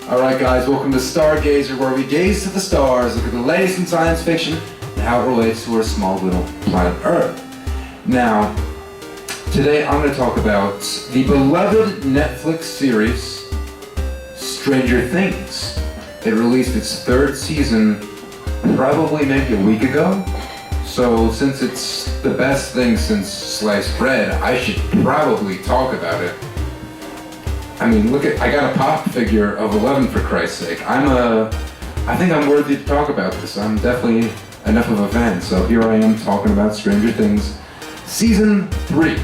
Alright guys, welcome to Stargazer, where we gaze to the stars, look at the latest in science fiction, and how it relates to our small little planet Earth. Now, today I'm going to talk about the beloved Netflix series, Stranger Things. It released its third season probably maybe a week ago. So since it's the best thing since sliced bread, I should probably talk about it. I mean, I got a pop figure of 11 for Christ's sake. I think I'm worthy to talk about this. I'm definitely enough of a fan. So here I am talking about Stranger Things Season 3.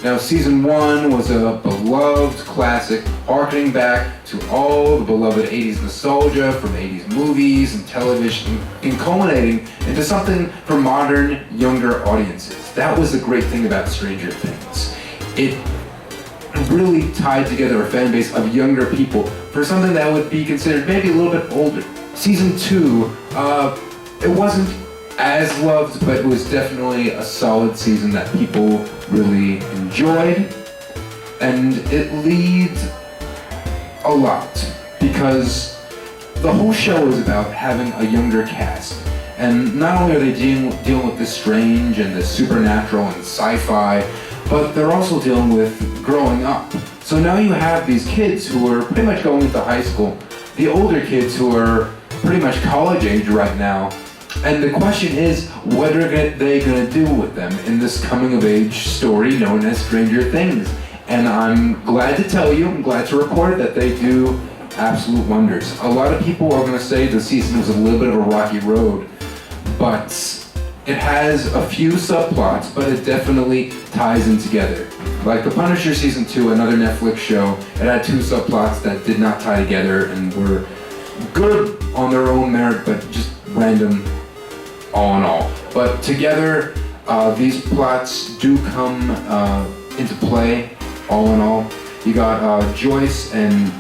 Now, Season 1 was a beloved classic, harkening back to all the beloved 80s nostalgia from 80s movies and television, and culminating into something for modern, younger audiences. That was the great thing about Stranger Things. It really tied together a fan base of younger people for something that would be considered maybe a little bit older. Season 2, it wasn't as loved, but it was definitely a solid season that people really enjoyed, and it leads a lot because the whole show is about having a younger cast, and not only are they dealing with the strange and the supernatural and sci-fi, but they're also dealing with growing up. So now you have these kids who are pretty much going into high school, the older kids who are pretty much college age right now. And the question is, what are they going to do with them in this coming-of-age story known as Stranger Things? And I'm glad to tell you, I'm glad to report that they do absolute wonders. A lot of people are going to say the season was a little bit of a rocky road, but it has a few subplots, but it definitely ties in together. Like The Punisher Season 2, another Netflix show, it had two subplots that did not tie together and were good on their own merit, but just random all in all. But together, these plots do come into play, all in all. You got Joyce and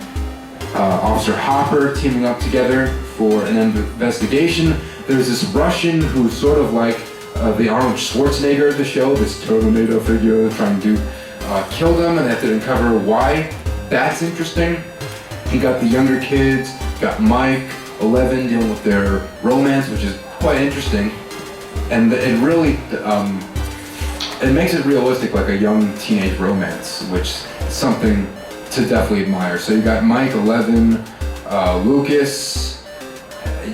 Officer Hopper teaming up together for an investigation. There's this Russian who's sort of like the Arnold Schwarzenegger of the show, this Terminator figure trying to kill them, and they have to uncover why. That's interesting. You got the younger kids, got Mike, 11, dealing with their romance, which is quite interesting, and it really it makes it realistic, like a young teenage romance, which is something to definitely admire. So you got Mike, 11, Lucas.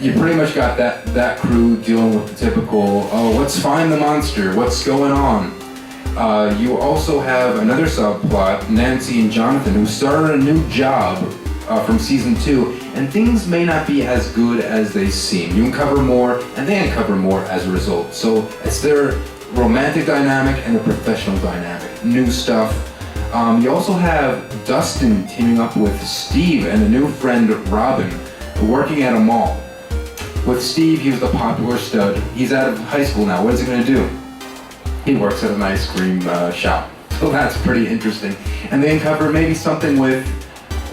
You pretty much got that crew dealing with the typical, oh, let's find the monster, what's going on. You also have another subplot, Nancy and Jonathan, who started a new job from Season 2, and things may not be as good as they seem. You uncover more, and they uncover more as a result. So it's their romantic dynamic and the professional dynamic. New stuff. You also have Dustin teaming up with Steve and a new friend, Robin, working at a mall. With Steve, he was the popular stud. He's out of high school now. What is he going to do? He works at an ice cream shop. So that's pretty interesting. And they uncover maybe something with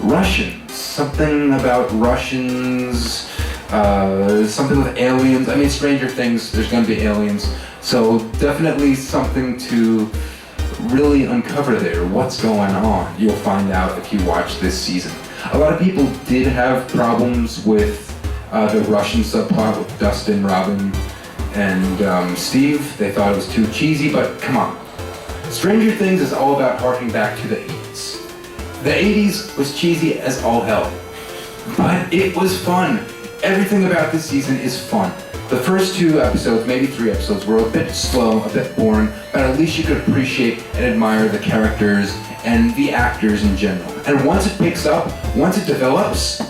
Russians. Something about Russians, something with aliens. I mean, Stranger Things, there's going to be aliens. So definitely something to really uncover there. What's going on? You'll find out if you watch this season. A lot of people did have problems with the Russian subplot with Dustin, Robin, and Steve. They thought it was too cheesy, but come on. Stranger Things is all about harking back to the 80s. The 80s was cheesy as all hell, but it was fun. Everything about this season is fun. The first 2 episodes, maybe 3 episodes, were a bit slow, a bit boring, but at least you could appreciate and admire the characters and the actors in general. And once it picks up, once it develops,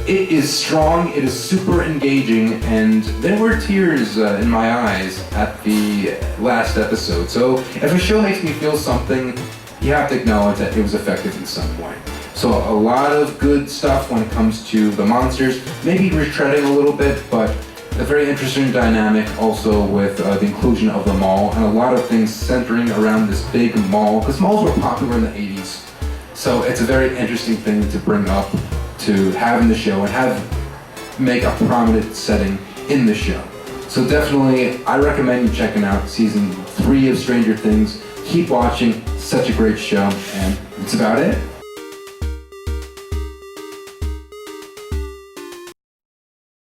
it is strong, it is super engaging, and there were tears in my eyes at the last episode. So if a show makes me feel something, you have to acknowledge that it was effective in some way. So a lot of good stuff when it comes to the monsters, maybe retreading a little bit, but a very interesting dynamic also with the inclusion of the mall, and a lot of things centering around this big mall, because malls were popular in the 80s. So it's a very interesting thing to bring up, to have in the show, and make a prominent setting in the show. So definitely, I recommend you checking out Season 3 of Stranger Things. Keep watching, such a great show, and that's about it.